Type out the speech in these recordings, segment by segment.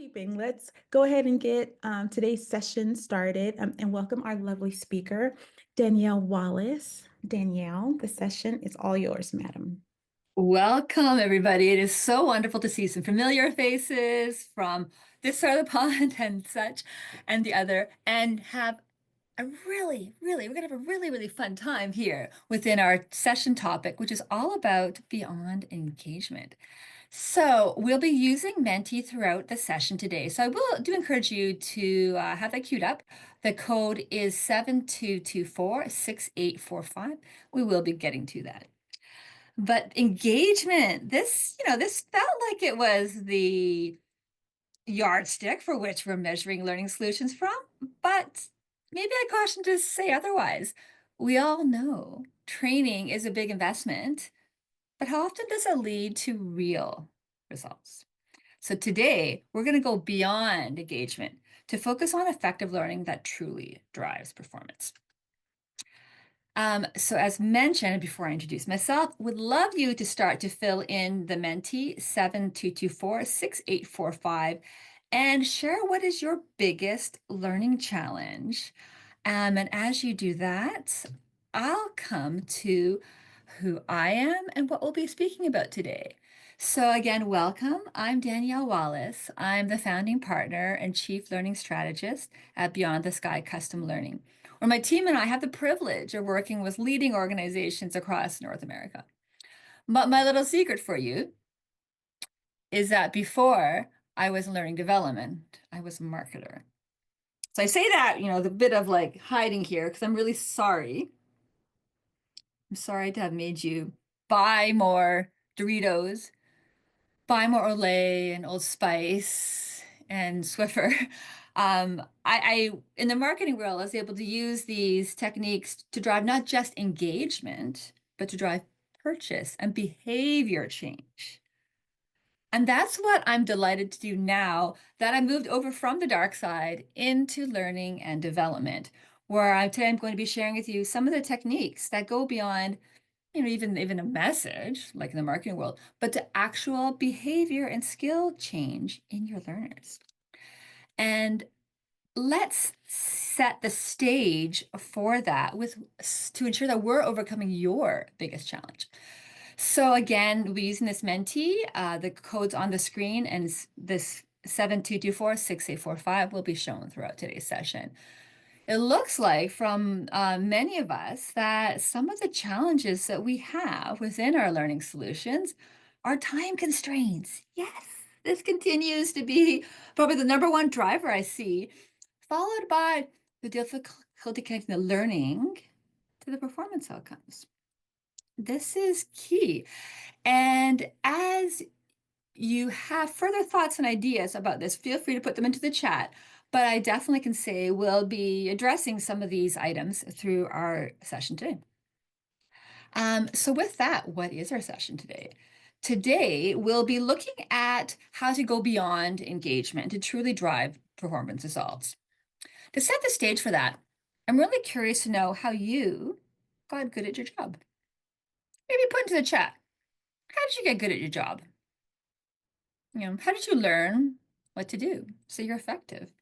Keeping. Let's go ahead and get today's session started and welcome our lovely speaker, Danielle Wallace. Danielle, the session is all yours, madam. Welcome, everybody. It is so wonderful to see some familiar faces from this side of the pond and such, and the other, and have we're going to have a really fun time here within our session topic, which is all about beyond engagement. So we'll be using Menti throughout the session today. So I will do encourage you to have that queued up. The code is 72246845. We will be getting to that. But engagement, this felt like it was the yardstick for which we're measuring learning solutions from, but maybe I caution to say otherwise. We all know training is a big investment, but how often does it lead to real results? So today, we're going to go beyond engagement to focus on effective learning that truly drives performance. So as mentioned before I introduce myself, would love you to start to fill in the Menti 72246845 and share what is your biggest learning challenge. And as you do that, I'll come to who I am and what we'll be speaking about today. So again, welcome. I'm Danielle Wallace. I'm the founding partner and chief learning strategist at Beyond the Sky Custom Learning, where my team and I have the privilege of working with leading organizations across North America. But my little secret for you is that before I was in learning development, I was a marketer. So I say that, the bit of like hiding here because I'm really sorry. I'm sorry to have made you buy more Doritos, buy more Olay and Old Spice and Swiffer. I in the marketing world, I was able to use these techniques to drive not just engagement, but to drive purchase and behavior change. And that's what I'm delighted to do now that I moved over from the dark side into learning and development, where today I'm going to be sharing with you some of the techniques that go beyond even a message like in the marketing world, but to actual behavior and skill change in your learners. And let's set the stage for that to ensure that we're overcoming your biggest challenge. So again, we're using this Menti, the code's on the screen, and this 72246845 will be shown throughout today's session. It looks like from many of us that some of the challenges that we have within our learning solutions are time constraints. Yes, this continues to be probably the number one driver I see, followed by the difficulty connecting the learning to the performance outcomes. This is key. And as you have further thoughts and ideas about this, feel free to put them into the chat. But I definitely can say we'll be addressing some of these items through our session today. So with that, what is our session today? Today, we'll be looking at how to go beyond engagement to truly drive performance results. To set the stage for that, I'm really curious to know how you got good at your job. Maybe put into the chat, how did you get good at your job? How did you learn what to do so you're effective?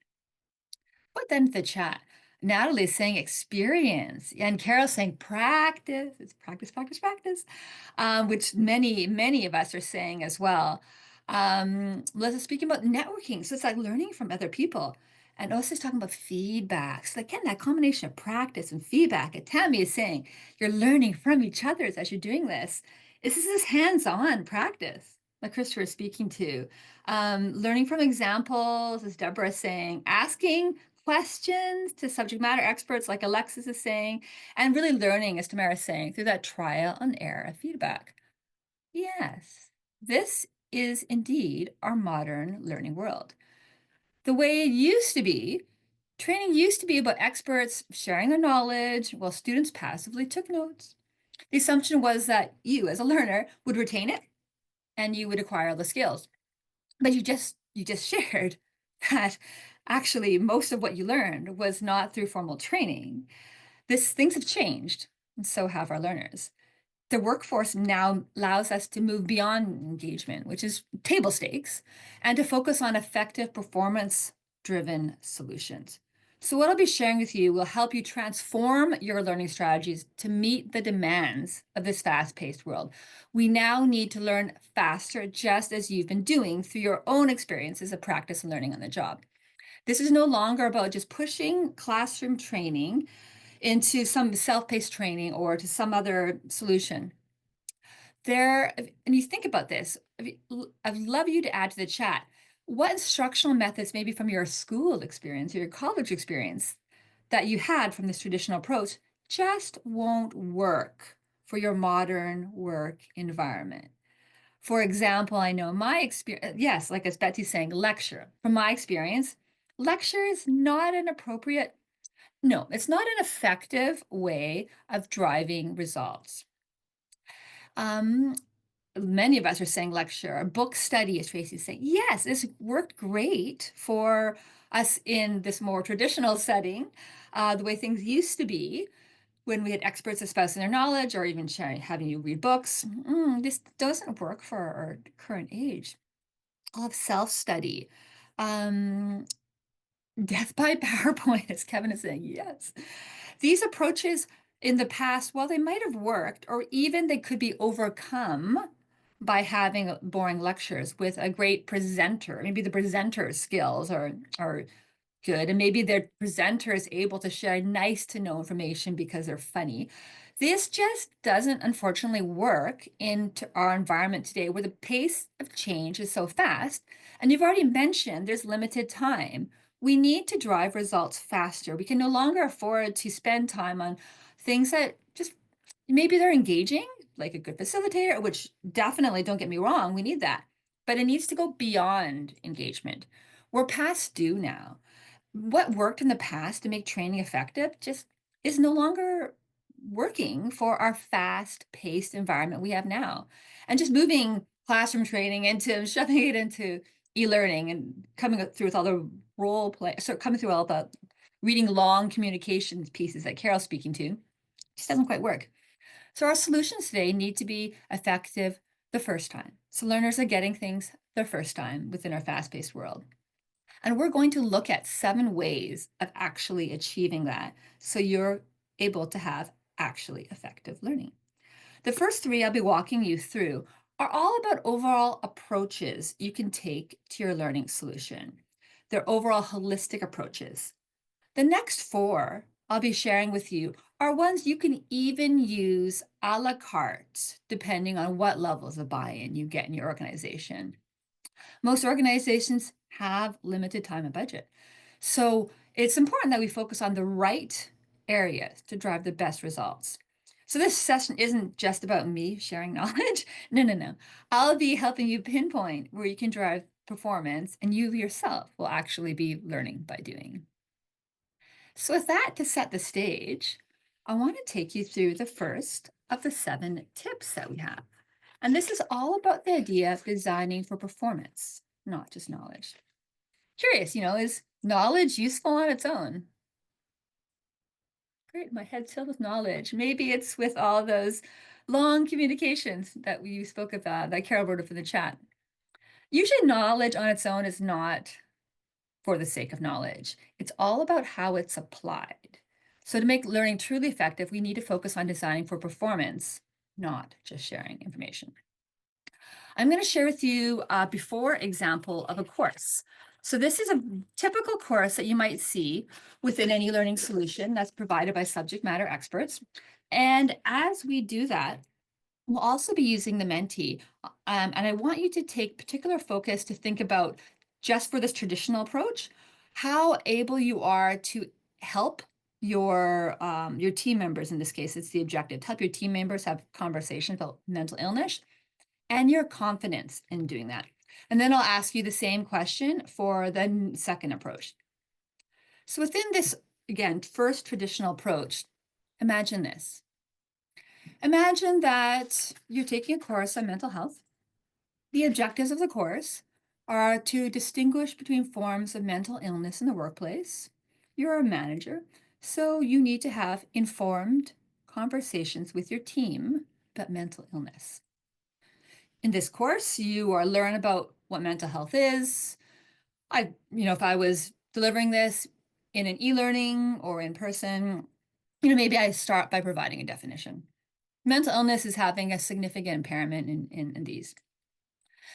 Put that into the chat. Natalie's saying experience, and Carol's saying practice. It's practice, which many of us are saying as well. Let's speaking about networking. So it's like learning from other people. And also talking about feedback. So again, that combination of practice and feedback. And Tammy is saying you're learning from each other as you're doing this. This is this hands-on practice like Christopher is speaking to. Learning from examples, as Deborah is saying, asking questions to subject matter experts like Alexis is saying, and really learning, as Tamara is saying, through that trial and error feedback. Yes, this is indeed our modern learning world. The way it used to be, training used to be about experts sharing their knowledge while students passively took notes. The assumption was that you, as a learner, would retain it and you would acquire all the skills. But you just shared that actually most of what you learned was not through formal training. Things have changed, and so have our learners. The workforce now allows us to move beyond engagement, which is table stakes, and to focus on effective performance-driven solutions. So what I'll be sharing with you will help you transform your learning strategies to meet the demands of this fast-paced world. We now need to learn faster, just as you've been doing through your own experiences of practice and learning on the job. This is no longer about just pushing classroom training into some self-paced training or to some other solution. And you think about this, I'd love you to add to the chat. What instructional methods, maybe from your school experience or your college experience, that you had from this traditional approach just won't work for your modern work environment? For example, I know my experience, yes, like as Betsy's saying, lecture. From my experience, lecture is not an appropriate, no, it's not an effective way of driving results. Many of us are saying lecture, or book study, as Tracy's saying. Yes, it's worked great for us in this more traditional setting, the way things used to be when we had experts espousing their knowledge or even having you read books. This doesn't work for our current age. All of self-study. Um, Death by PowerPoint, as Kevin is saying, yes. These approaches in the past, while they might have worked, or even they could be overcome by having boring lectures with a great presenter. Maybe the presenter's skills are good, and maybe their presenter is able to share nice to know information because they're funny. This just doesn't, unfortunately, work into our environment today where the pace of change is so fast. And you've already mentioned there's limited time. We need to drive results faster. We can no longer afford to spend time on things that just maybe they're engaging, like a good facilitator, which definitely, don't get me wrong, we need that. But it needs to go beyond engagement. We're past due now. What worked in the past to make training effective just is no longer working for our fast-paced environment we have now. And just moving classroom training into shoving it into e-learning and coming through with all the role play, so coming through all the reading long communications pieces that Carol's speaking to, just doesn't quite work. So our solutions today need to be effective the first time. So learners are getting things the first time within our fast-paced world. And we're going to look at 7 ways of actually achieving that so you're able to have actually effective learning. The first 3 I'll be walking you through are all about overall approaches you can take to your learning solution. They're overall holistic approaches. The next 4 I'll be sharing with you are ones you can even use a la carte, depending on what levels of buy-in you get in your organization. Most organizations have limited time and budget. So it's important that we focus on the right areas to drive the best results. So this session isn't just about me sharing knowledge. No, no, no. I'll be helping you pinpoint where you can drive performance, and you yourself will actually be learning by doing. So with that to set the stage, I want to take you through the first of the 7 tips that we have. And this is all about the idea of designing for performance, not just knowledge. Curious, is knowledge useful on its own? Great, my head's filled with knowledge. Maybe it's with all those long communications that we spoke about, that Carol wrote up in the chat. Usually knowledge on its own is not for the sake of knowledge. It's all about how it's applied. So to make learning truly effective, we need to focus on designing for performance, not just sharing information. I'm going to share with you a before example of a course. So this is a typical course that you might see within any learning solution that's provided by subject matter experts. And as we do that, we'll also be using the Menti. And I want you to take particular focus to think about, just for this traditional approach, how able you are to help your team members. In this case, it's the objective, to help your team members have conversations about mental illness and your confidence in doing that. And then I'll ask you the same question for the second approach. So within this, again, first traditional approach, imagine this. Imagine that you're taking a course on mental health. The objectives of the course are to distinguish between forms of mental illness in the workplace. You're a manager, so you need to have informed conversations with your team about mental illness. In this course, you will learn about what mental health is. If I was delivering this in an e-learning or in person, maybe I start by providing a definition. Mental illness is having a significant impairment in these.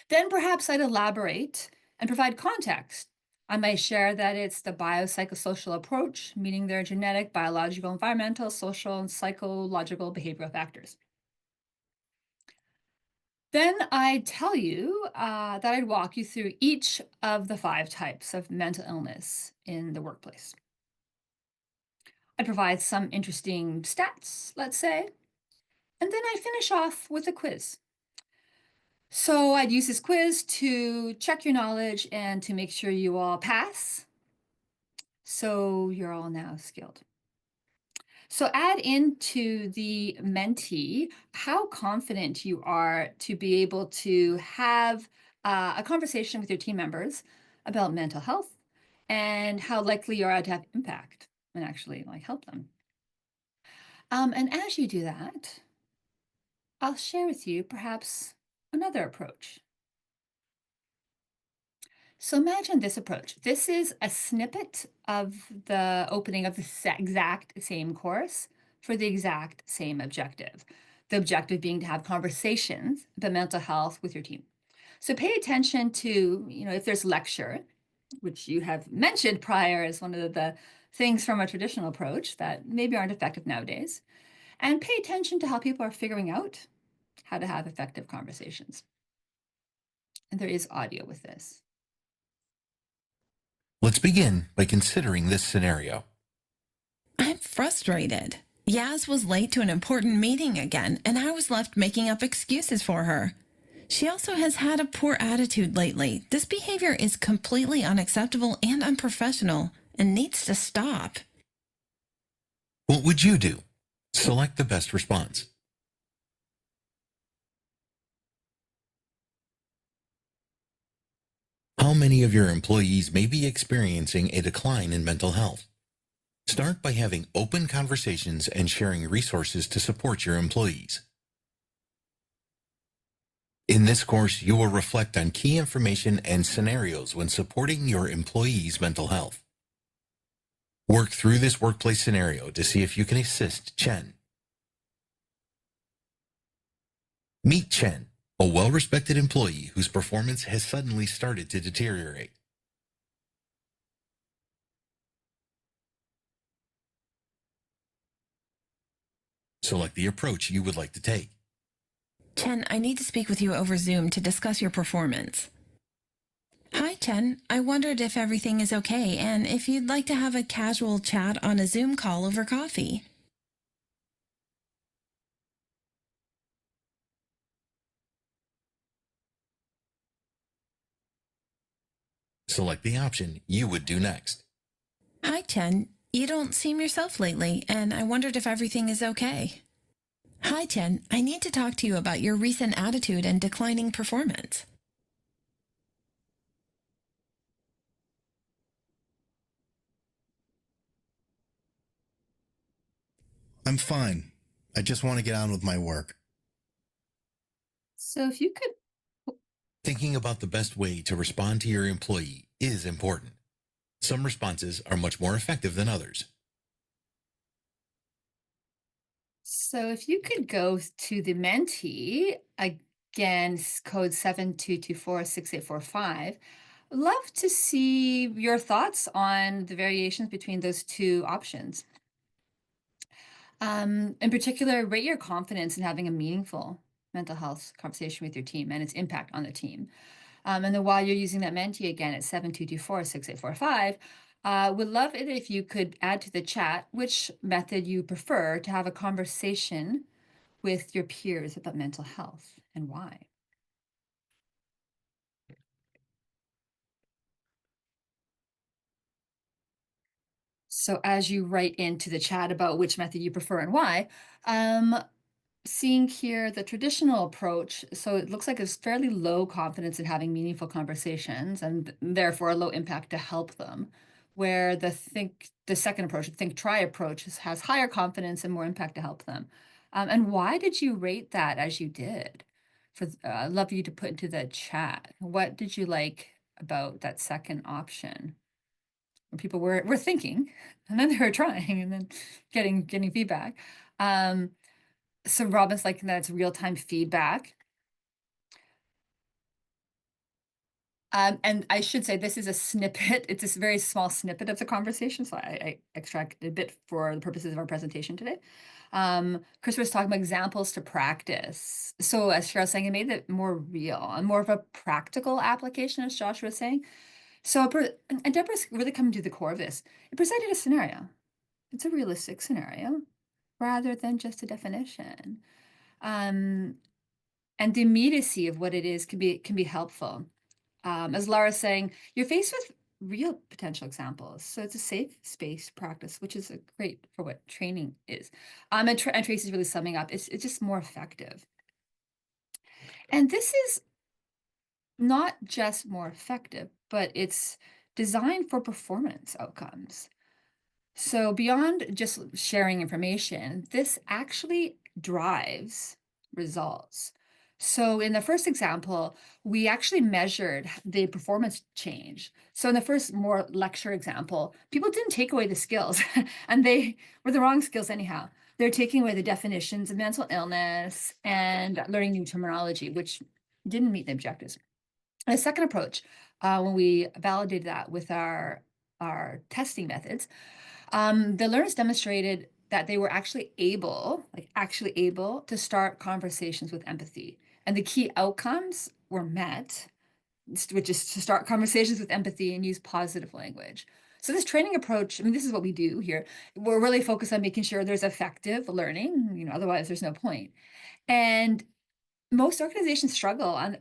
Then perhaps I'd elaborate and provide context. I might share that it's the biopsychosocial approach, meaning there are genetic, biological, environmental, social, and psychological behavioral factors. Then I'd tell you that I'd walk you through each of the 5 types of mental illness in the workplace. I'd provide some interesting stats, let's say, and then I'd finish off with a quiz. So I'd use this quiz to check your knowledge and to make sure you all pass. So you're all now skilled. So add into the mentee how confident you are to be able to have a conversation with your team members about mental health and how likely you are to have impact and actually help them. And as you do that, I'll share with you perhaps another approach. So imagine this approach. This is a snippet of the opening of the exact same course for the exact same objective. The objective being to have conversations about mental health with your team. So pay attention to, if there's lecture, which you have mentioned prior as one of the things from a traditional approach that maybe aren't effective nowadays, and pay attention to how people are figuring out how to have effective conversations. And there is audio with this. Let's begin by considering this scenario. I'm frustrated. Yaz was late to an important meeting again, and I was left making up excuses for her. She also has had a poor attitude lately. This behavior is completely unacceptable and unprofessional and needs to stop. What would you do? Select the best response. How many of your employees may be experiencing a decline in mental health? Start by having open conversations and sharing resources to support your employees. In this course, you will reflect on key information and scenarios when supporting your employees' mental health. Work through this workplace scenario to see if you can assist Chen. Meet Chen, a well-respected employee whose performance has suddenly started to deteriorate. Select the approach you would like to take. Chen, I need to speak with you over Zoom to discuss your performance. Hi, Chen. I wondered if everything is okay and if you'd like to have a casual chat on a Zoom call over coffee. Select the option you would do next. Hi, Chen. You don't seem yourself lately, and I wondered if everything is okay. Hi, Chen. I need to talk to you about your recent attitude and declining performance. I'm fine. I just want to get on with my work. So if you could Thinking about the best way to respond to your employee is important. Some responses are much more effective than others. So if you could go to the mentee, again, code 72246845, love to see your thoughts on the variations between those two options. In particular, rate your confidence in having a meaningful mental health conversation with your team and its impact on the team. And then while you're using that mentee again at 72246845, would love it if you could add to the chat which method you prefer to have a conversation with your peers about mental health and why. So as you write into the chat about which method you prefer and why, seeing here the traditional approach, so it looks like it's fairly low confidence in having meaningful conversations and therefore a low impact to help them. Where the second approach, the think try approach has higher confidence and more impact to help them. And why did you rate that as you did? I'd love you to put into the chat. What did you like about that second option? When people were thinking, and then they were trying, and then getting feedback. So Robin's like that it's real-time feedback. And I should say this is a snippet. It's this very small snippet of the conversation, so I extracted a bit for the purposes of our presentation today. Chris was talking about examples to practice. So as Cheryl was saying, it made it more real and more of a practical application, as Josh was saying. So, and Deborah's really coming to the core of this. It presented a scenario. It's a realistic scenario rather than just a definition. And the immediacy of what it is can be helpful. As Laura's saying, you're faced with real potential examples. So it's a safe space to practice, which is great for what training is. And Tracy's really summing up, it's just more effective. And this is not just more effective, but it's designed for performance outcomes. So beyond just sharing information, this actually drives results. So in the first example, we actually measured the performance change. So in the first more lecture example, people didn't take away the skills and they were the wrong skills anyhow. They're taking away the definitions of mental illness and learning new terminology, which didn't meet the objectives. And a second approach, when we validated that with our testing methods, the learners demonstrated that they were actually able to start conversations with empathy. And the key outcomes were met, which is to start conversations with empathy and use positive language. So this training approach, I mean, this is what we do here. We're really focused on making sure there's effective learning, otherwise there's no point. And most organizations struggle and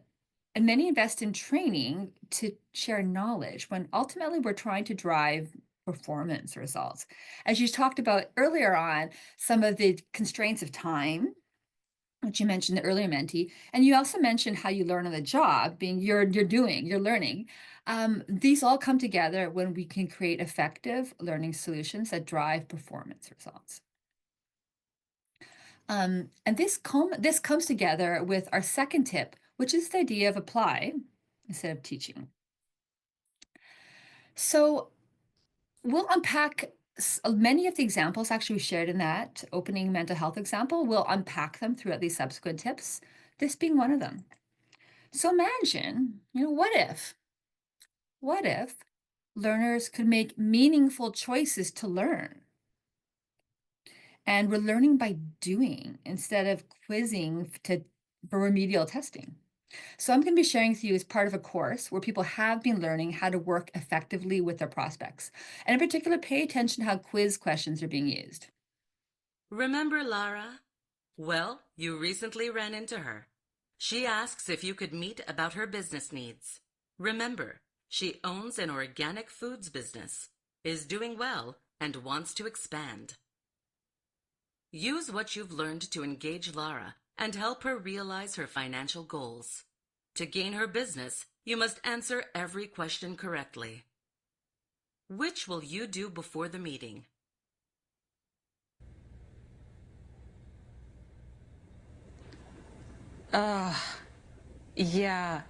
many invest in training to share knowledge when ultimately we're trying to drive performance results. As you talked about earlier on, some of the constraints of time, which you mentioned the earlier mentee, and you also mentioned how you learn on the job, being you're learning. These all come together when we can create effective learning solutions that drive performance results. And this comes together with our second tip, which is the idea of apply instead of teaching. So we'll unpack many of the examples actually we shared in that opening mental health example. We'll unpack them throughout these subsequent tips, this being one of them. So imagine, what if learners could make meaningful choices to learn? And we're learning by doing instead of quizzing for remedial testing. So I'm going to be sharing with you as part of a course where people have been learning how to work effectively with their prospects. And in particular, pay attention to how quiz questions are being used. Remember Lara? Well, you recently ran into her. She asks if you could meet about her business needs. Remember, she owns an organic foods business, is doing well, and wants to expand. Use what you've learned to engage Lara and help her realize her financial goals. To gain her business, you must answer every question correctly. Which will you do before the meeting? Yeah,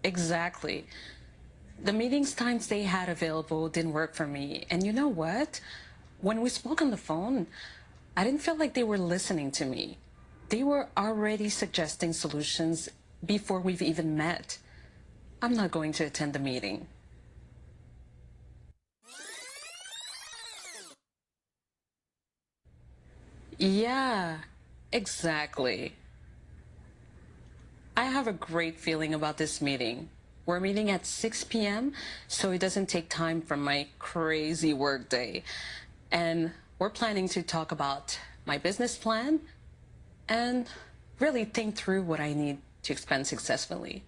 exactly. The meetings times they had available didn't work for me. And you know what? When we spoke on the phone, I didn't feel like they were listening to me. They were already suggesting solutions before we've even met. I'm not going to attend the meeting. Yeah, exactly. I have a great feeling about this meeting. We're meeting at 6 p.m., so it doesn't take time from my crazy work day. And we're planning to talk about my business plan and really think through what I need to expand successfully.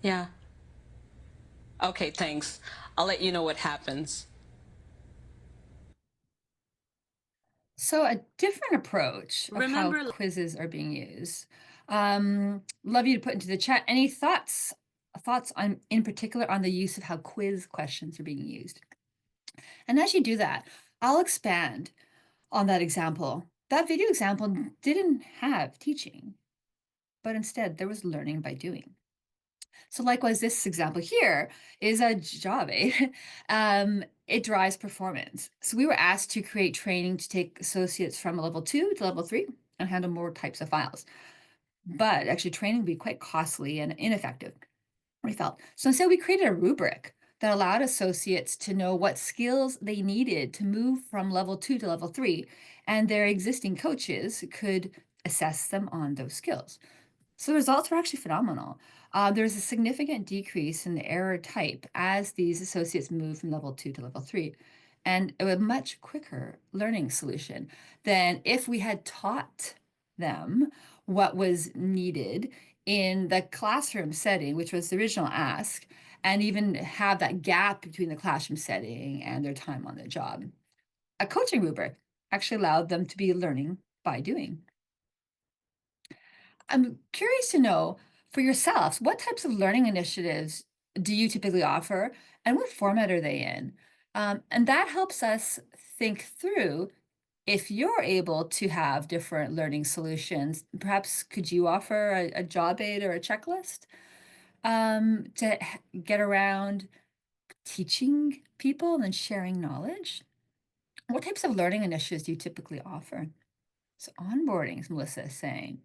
Yeah. Okay, thanks. I'll let you know what happens. So a different approach of how quizzes are being used. Love you to put into the chat any thoughts on, in particular, on the use of how quiz questions are being used. And as you do that, I'll expand on that example. That video example didn't have teaching, but instead there was learning by doing. So likewise, this example here is a job aid. It drives performance. So we were asked to create training to take associates from level 2 to level 3 and handle more types of files. But actually training would be quite costly and ineffective, we felt. So instead we created a rubric that allowed associates to know what skills they needed to move from level 2 to level 3, and their existing coaches could assess them on those skills. So the results were actually phenomenal. There was a significant decrease in the error type as these associates moved from level 2 to level 3, and a much quicker learning solution than if we had taught them what was needed in the classroom setting, which was the original ask, and even have that gap between the classroom setting and their time on the job. A coaching rubric actually allowed them to be learning by doing. I'm curious to know for yourselves, what types of learning initiatives do you typically offer and what format are they in? And that helps us think through if you're able to have different learning solutions. Perhaps could you offer a job aid or a checklist to get around teaching people and then sharing knowledge? What types of learning initiatives do you typically offer? So onboarding, as Melissa is saying.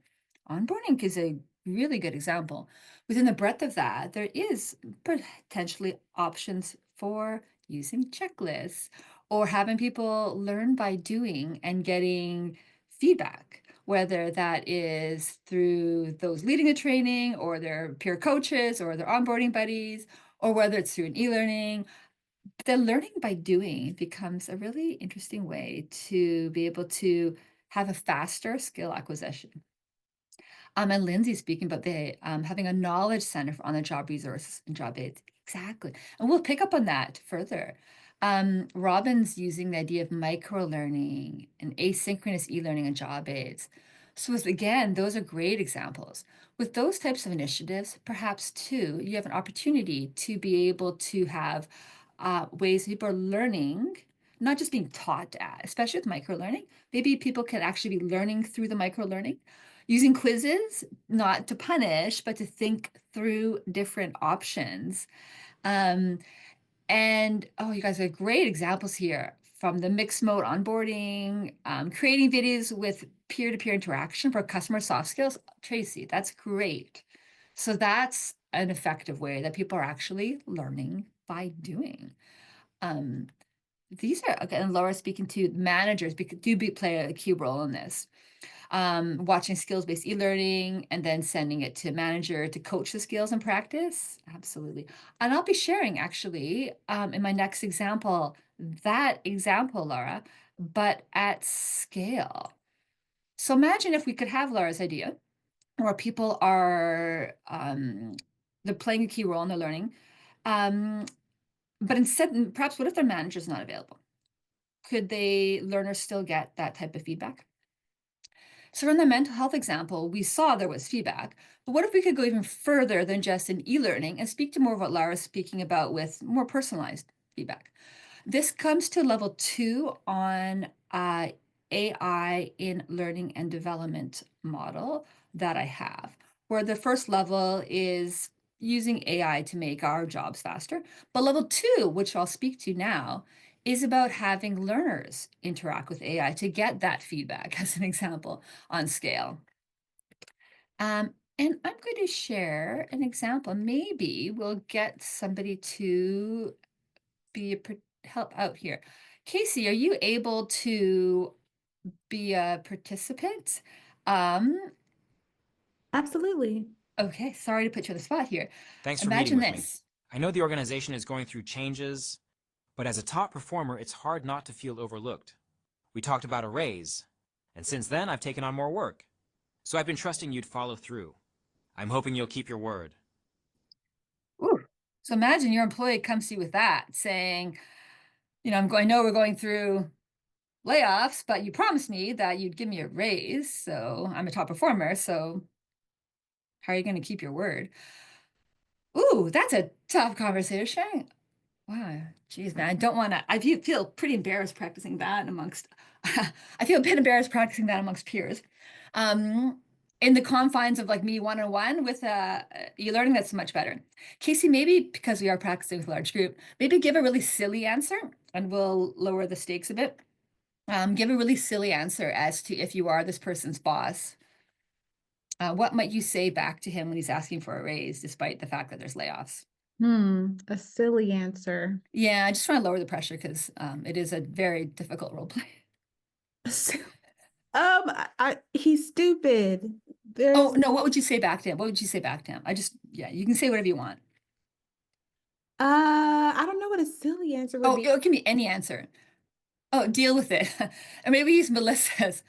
Onboarding is a really good example. Within the breadth of that, there is potentially options for using checklists or having people learn by doing and getting feedback, whether that is through those leading the training or their peer coaches or their onboarding buddies, or whether it's through an e-learning. The learning by doing becomes a really interesting way to be able to have a faster skill acquisition. And Lindsay speaking about the having a knowledge center for on the job resources and job aids. Exactly. And we'll pick up on that further. Robin's using the idea of micro learning and asynchronous e-learning and job aids. So again, those are great examples. With those types of initiatives, perhaps too, you have an opportunity to be able to have ways people are learning, not just being taught at, especially with micro learning. Maybe people can actually be learning through the micro learning, using quizzes, not to punish, but to think through different options. And oh, you guys are great examples here from the mixed mode onboarding, creating videos with peer-to-peer interaction for customer soft skills. Tracy, that's great. So that's an effective way that people are actually learning by doing. These are, again, Laura speaking to managers, play a key role in this. Watching skills-based e-learning and then sending it to manager to coach the skills and practice. Absolutely. And I'll be sharing actually in my next example, that example, Laura, but at scale. So imagine if we could have Laura's idea where people are, they're playing a key role in their learning. But instead, perhaps what if their manager's not available? Could learners still get that type of feedback? So in the mental health example, we saw there was feedback, but what if we could go even further than just in e-learning and speak to more of what Lara's speaking about with more personalized feedback? This comes to level 2 on AI in learning and development model that I have, where the first level is using AI to make our jobs faster. But level 2, which I'll speak to now, is about having learners interact with AI to get that feedback, as an example, on scale. And I'm going to share an example. Maybe we'll get somebody to help out here. Casey, are you able to be a participant? Absolutely. Okay, sorry to put you on the spot here. Thanks for meeting Imagine with me. this. I know the organization is going through changes, but as a top performer, it's hard not to feel overlooked. We talked about a raise, and since then I've taken on more work. So I've been trusting you'd follow through. I'm hoping you'll keep your word. Ooh. So imagine your employee comes to you with that, saying, I know we're going through layoffs, but you promised me that you'd give me a raise, so I'm a top performer, so how are you going to keep your word? Ooh, that's a tough conversation. Wow, geez, man, I don't want to, I feel pretty embarrassed practicing that amongst I feel a bit embarrassed practicing that amongst peers. In the confines of like me one-on-one with e-learning, that's much better. Casey, maybe because we are practicing with a large group, maybe give a really silly answer and we'll lower the stakes a bit. Give a really silly answer as to if you are this person's boss. What might you say back to him when he's asking for a raise, despite the fact that there's layoffs? A silly answer. Yeah, I just want to lower the pressure because it is a very difficult role play. He's stupid. Oh, no, what would you say back to him? What would you say back to him? Yeah, you can say whatever you want. I don't know what a silly answer would be. It can be any answer. Oh, deal with it. And maybe use Melissa's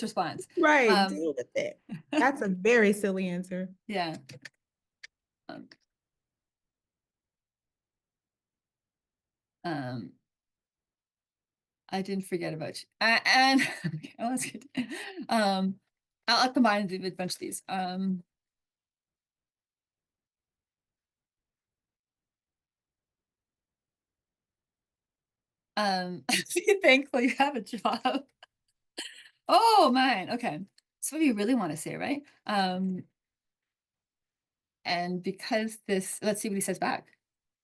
response. Right, deal with it. That's a very silly answer. Yeah. I didn't forget about you. And okay, well, that's good. I'll combine a bunch of these. Thankfully you have a job. Oh, mine. Okay. That's what you really want to say, right? And because let's see what he says back.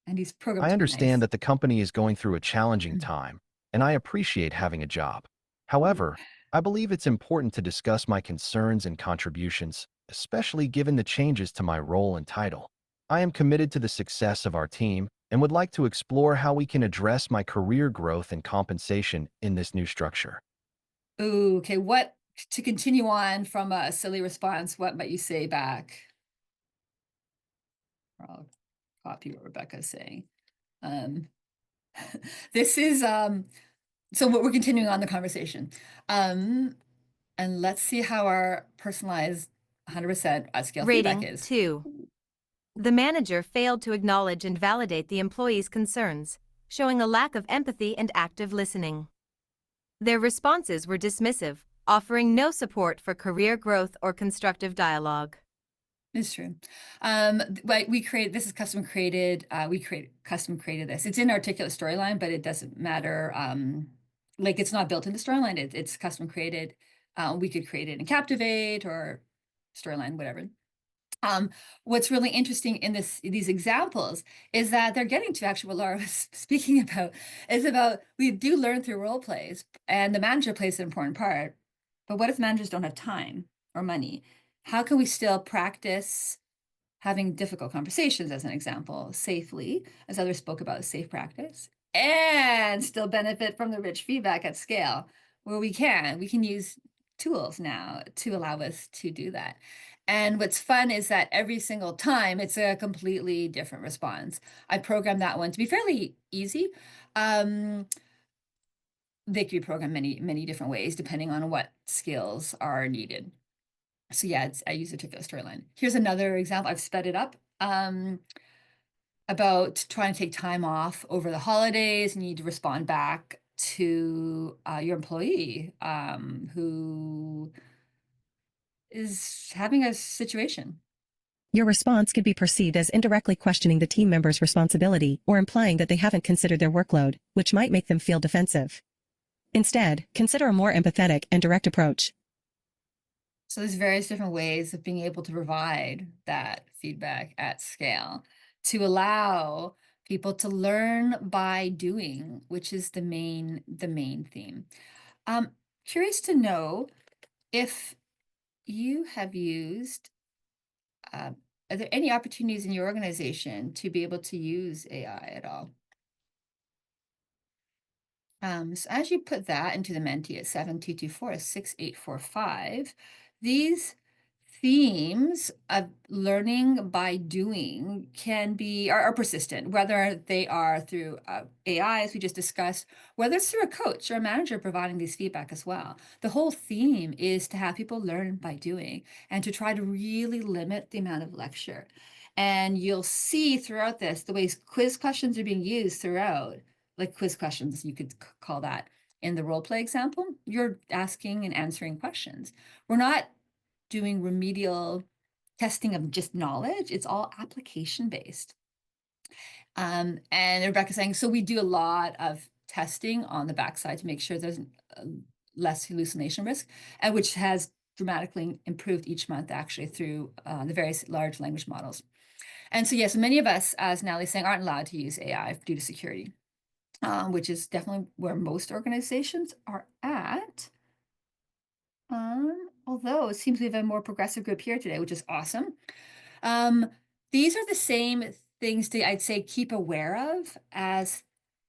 And he's programmed I to be understand nice. that the company is going through a challenging time, and I appreciate having a job. However, I believe it's important to discuss my concerns and contributions, especially given the changes to my role and title. I am committed to the success of our team and would like to explore how we can address my career growth and compensation in this new structure. Ooh, okay. To continue on from a silly response, what might you say back? I'll copy what Rebecca's saying. This is so we're continuing on the conversation. And let's see how our personalized 100% scale feedback Rating is. 2. The manager failed to acknowledge and validate the employee's concerns, showing a lack of empathy and active listening. Their responses were dismissive, offering no support for career growth or constructive dialogue. It's true. This is custom created. Custom created this. It's in articulate storyline, but it doesn't matter. Like it's not built into storyline. It's custom created. We could create it in Captivate or storyline, whatever. What's really interesting in these examples is that they're getting to actually what Laura was speaking about, is about we do learn through role plays and the manager plays an important part. But what if managers don't have time or money? How can we still practice having difficult conversations, as an example, safely, as others spoke about safe practice, and still benefit from the rich feedback at scale where we can use tools now to allow us to do that. And what's fun is that every single time it's a completely different response. I programmed that one to be fairly easy. They can be programmed many different ways depending on what skills are needed. So yeah, I use a particular storyline. Here's another example. I've sped it up. About trying to take time off over the holidays, and you need to respond back to your employee who is having a situation. Your response could be perceived as indirectly questioning the team member's responsibility or implying that they haven't considered their workload, which might make them feel defensive. Instead, consider a more empathetic and direct approach. So there's various different ways of being able to provide that feedback at scale to allow people to learn by doing, which is the main theme. Curious to know if you have used, are there any opportunities in your organization to be able to use AI at all? So as you put that into the Menti at 7224-6845, these themes of learning by doing are persistent, whether they are through AI, as we just discussed, whether it's through a coach or a manager providing these feedback as well. The whole theme is to have people learn by doing and to try to really limit the amount of lecture. And you'll see throughout this, the ways quiz questions are being used throughout, like quiz questions, you could call that. In the role play example, you're asking and answering questions. We're not doing remedial testing of just knowledge. It's all application based. And Rebecca's saying, so we do a lot of testing on the backside to make sure there's less hallucination risk, and which has dramatically improved each month actually through the various large language models. And so, yes, many of us, as Natalie's saying, aren't allowed to use AI due to security, which is definitely where most organizations are at. Although it seems we have a more progressive group here today, which is awesome. These are the same things to, I'd say, keep aware of as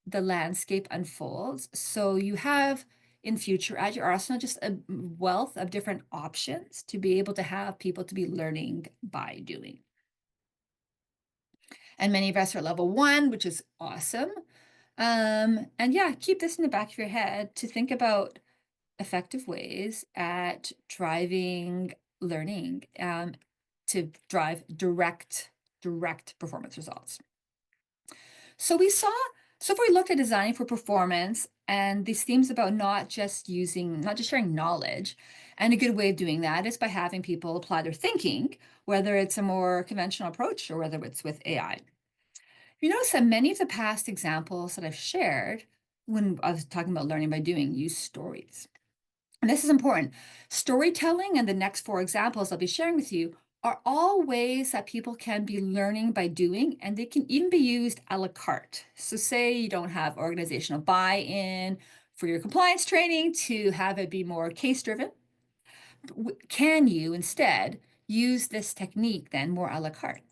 the landscape unfolds. So you have in future at your arsenal just a wealth of different options to be able to have people to be learning by doing. And many of us are level 1, which is awesome. And yeah, keep this in the back of your head to think about effective ways at driving learning to drive direct performance results. So if we looked at designing for performance and these themes about not just sharing knowledge, and a good way of doing that is by having people apply their thinking, whether it's a more conventional approach or whether it's with AI. You notice that many of the past examples that I've shared when I was talking about learning by doing use stories. And this is important. Storytelling and the next 4 examples I'll be sharing with you are all ways that people can be learning by doing, and they can even be used a la carte. So say you don't have organizational buy-in for your compliance training to have it be more case-driven. Can you instead use this technique then more a la carte?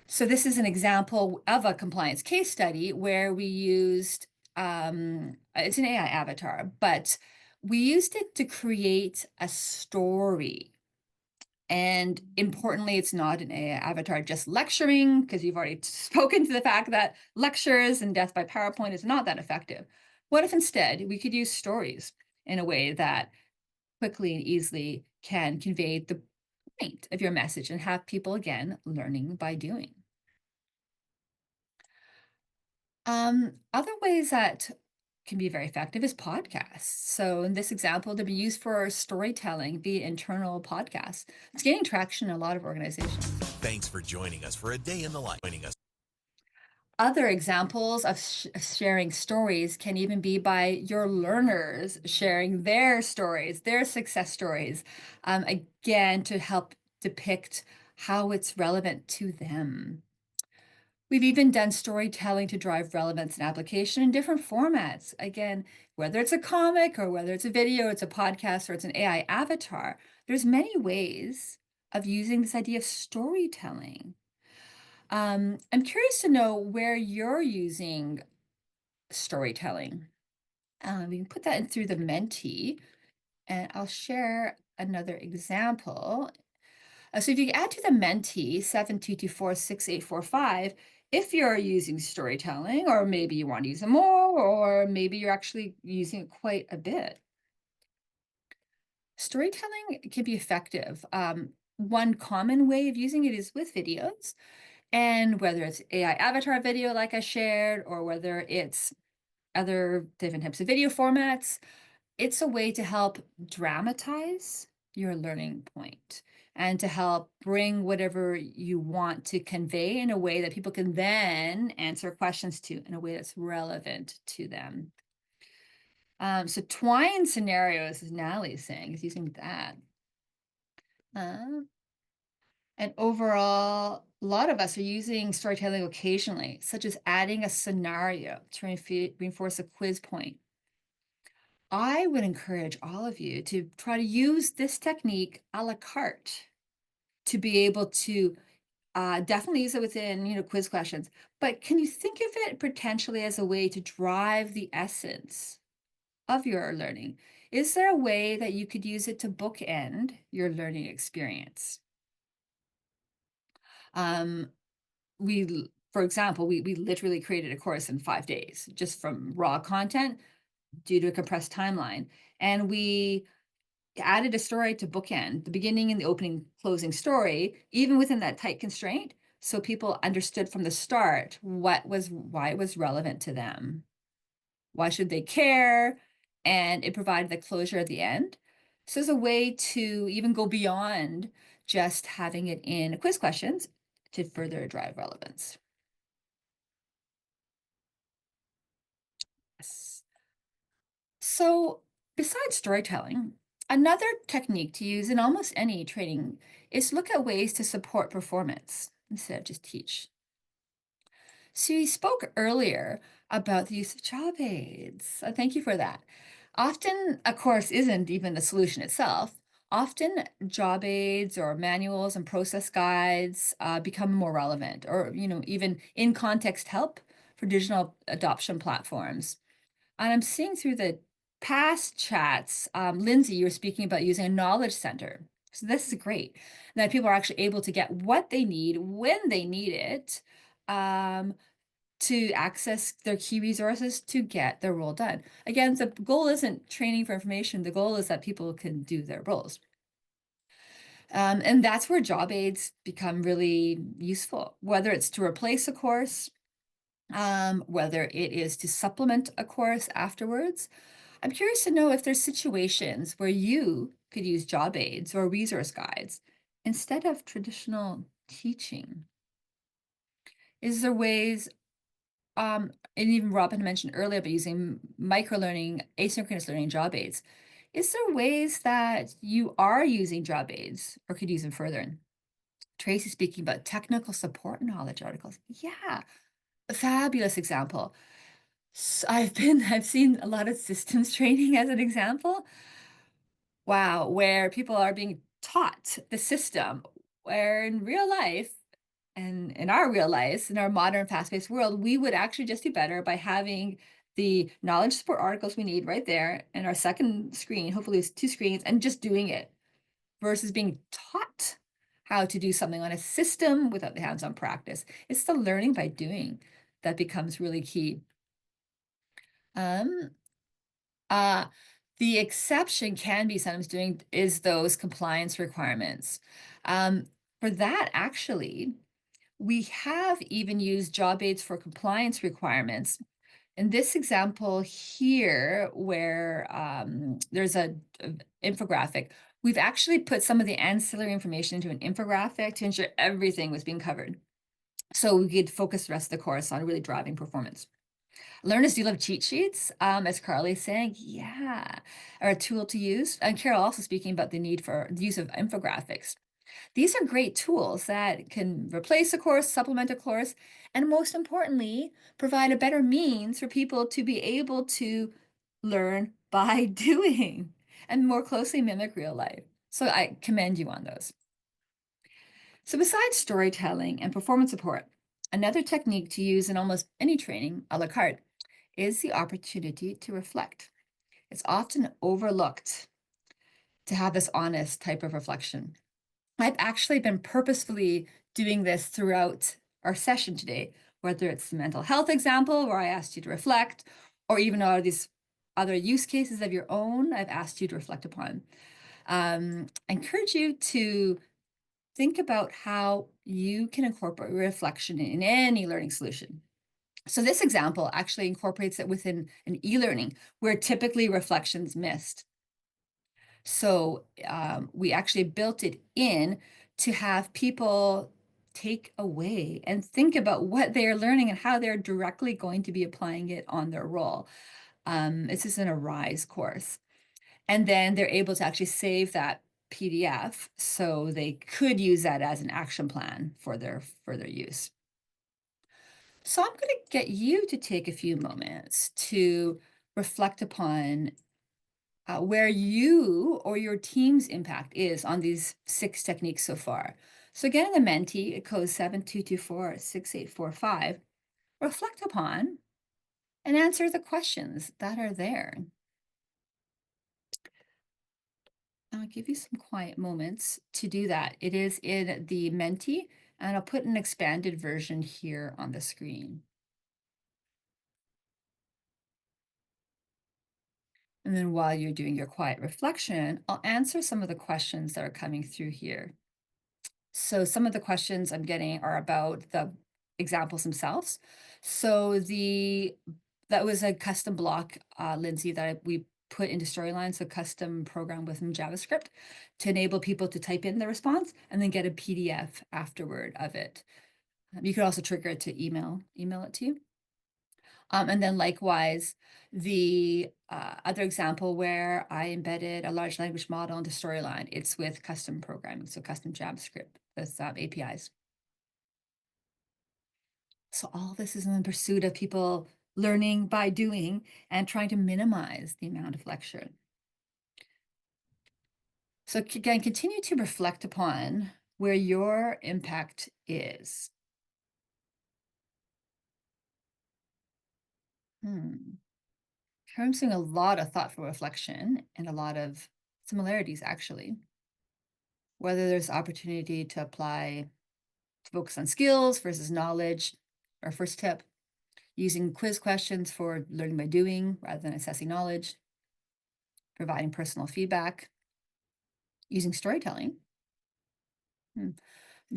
So this is an example of a compliance case study where we used, it's an AI avatar, but we used it to create a story. And importantly, it's not an AI avatar just lecturing, because you've already spoken to the fact that lectures and death by PowerPoint is not that effective. What if instead we could use stories in a way that quickly and easily can convey the point of your message and have people, again, learning by doing? Other ways that can be very effective is podcasts. So in this example, they'll be used for storytelling via internal podcasts. It's gaining traction in a lot of organizations. Thanks for joining us for a day in the life. Other examples of sharing stories can even be by your learners sharing their stories, their success stories, again, to help depict how it's relevant to them. We've even done storytelling to drive relevance and application in different formats. Again, whether it's a comic or whether it's a video, it's a podcast, or it's an AI avatar, there's many ways of using this idea of storytelling. I'm curious to know where you're using storytelling. We can put that in through the Menti, and I'll share another example. So if you add to the Menti 72246845, if you're using storytelling, or maybe you want to use it more, or maybe you're actually using it quite a bit. Storytelling can be effective. One common way of using it is with videos. And whether it's AI avatar video like I shared, or whether it's other different types of video formats, it's a way to help dramatize your learning point and to help bring whatever you want to convey in a way that people can then answer questions to in a way that's relevant to them. So twine scenarios, as Natalie's saying, is using that. And overall, a lot of us are using storytelling occasionally, such as adding a scenario to reinforce a quiz point. I would encourage all of you to try to use this technique a la carte to be able to definitely use it within, quiz questions. But can you think of it potentially as a way to drive the essence of your learning? Is there a way that you could use it to bookend your learning experience? For example, we literally created a course in 5 days just from raw content due to a compressed timeline. And we added a story to bookend the beginning and the opening closing story, even within that tight constraint. So people understood from the start why it was relevant to them. Why should they care? And it provided the closure at the end. So it's a way to even go beyond just having it in quiz questions to further drive relevance. Yes. So Besides storytelling, another technique to use in almost any training is to look at ways to support performance instead of just teach. So you spoke earlier about the use of job aids. Thank you for that. Often, a course isn't even the solution itself. Often, job aids or manuals and process guides become more relevant, or even in-context help for digital adoption platforms. And I'm seeing through the past chats, Lindsay, you were speaking about using a knowledge center. So this is great that people are actually able to get what they need when they need it. Um, to access their key resources to get their role done. Again, the goal isn't training for information. The goal is that people can do their roles. And that's where job aids become really useful, whether it's to replace a course, whether it is to supplement a course afterwards. I'm curious to know if there's situations where you could use job aids or resource guides instead of traditional teaching. Is there ways and even Robin mentioned earlier about using micro-learning, asynchronous learning job aids. Is there ways that you are using job aids or could use them further? Tracy speaking about technical support knowledge articles. Yeah, a fabulous example. So I've seen a lot of systems training as an example. Wow, where people are being taught the system, where in real life, and in our real lives, in our modern fast-paced world, we would actually just do better by having the knowledge support articles we need right there in our second screen, hopefully it's two screens, and just doing it versus being taught how to do something on a system without the hands-on practice. It's the learning by doing that becomes really key. Um, uh, the exception can be sometimes doing is those compliance requirements. For that, actually, we have even used job aids for compliance requirements. In this example here, where there's a infographic, we've actually put some of the ancillary information into an infographic to ensure everything was being covered. So we could focus the rest of the course on really driving performance. Learners do love cheat sheets, as Carly's saying, yeah, are a tool to use. And Carol also speaking about the need for the use of infographics. These are great tools that can replace a course, supplement a course, and most importantly, provide a better means for people to be able to learn by doing and more closely mimic real life. So I commend you on those. So besides storytelling and performance support, another technique to use in almost any training a la carte is the opportunity to reflect. It's often overlooked to have this honest type of reflection. I've actually been purposefully doing this throughout our session today, whether it's the mental health example where I asked you to reflect, or even all these other use cases of your own I've asked you to reflect upon. I encourage you to think about how you can incorporate reflection in any learning solution. So this example actually incorporates it within an e-learning where typically reflection's missed. So we actually built it in to have people take away and think about what they're learning and how they're directly going to be applying it on their role. This is an Arise course. And then they're able to actually save that PDF so they could use that as an action plan for their use. So I'm going to get you to take a few moments to reflect upon where you or your team's impact is on these 6 techniques so far. So again, in the Menti, it code 7224-6845, reflect upon and answer the questions that are there. I'll give you some quiet moments to do that. It is in the Menti, and I'll put an expanded version here on the screen. And then while you're doing your quiet reflection, I'll answer some of the questions that are coming through here. So some of the questions I'm getting are about the examples themselves. So that was a custom block, Lindsay, that we put into Storyline, so custom program within JavaScript to enable people to type in the response and then get a PDF afterward of it. You could also trigger it to email it to you. And then likewise, the other example where I embedded a large language model into Storyline, it's with custom programming, so custom JavaScript with APIs. So all this is in the pursuit of people learning by doing and trying to minimize the amount of lecture. So again, continue to reflect upon where your impact is. I'm seeing a lot of thoughtful reflection and a lot of similarities, actually. Whether there's opportunity to apply, to focus on skills versus knowledge, our first tip, using quiz questions for learning by doing rather than assessing knowledge, providing personal feedback, using storytelling,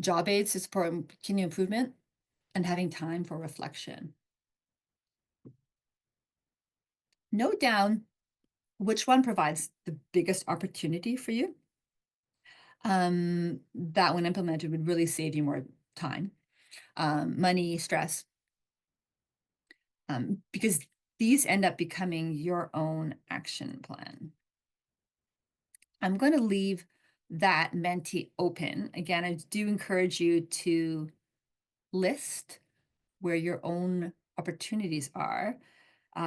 job aids to support continued improvement, and having time for reflection. Note down which one provides the biggest opportunity for you. That when implemented would really save you more time, money, stress, because these end up becoming your own action plan. I'm going to leave that Menti open. Again, I do encourage you to list where your own opportunities are,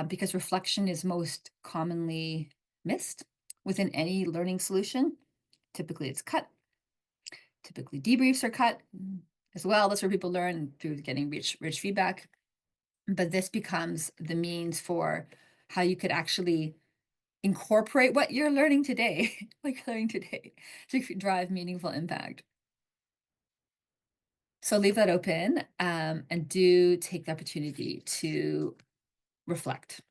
because reflection is most commonly missed within any learning solution. Typically, it's cut. Typically, debriefs are cut as well. That's where people learn through getting rich feedback. But this becomes the means for how you could actually incorporate what you're learning today, to drive meaningful impact. So leave that open, and do take the opportunity to reflect.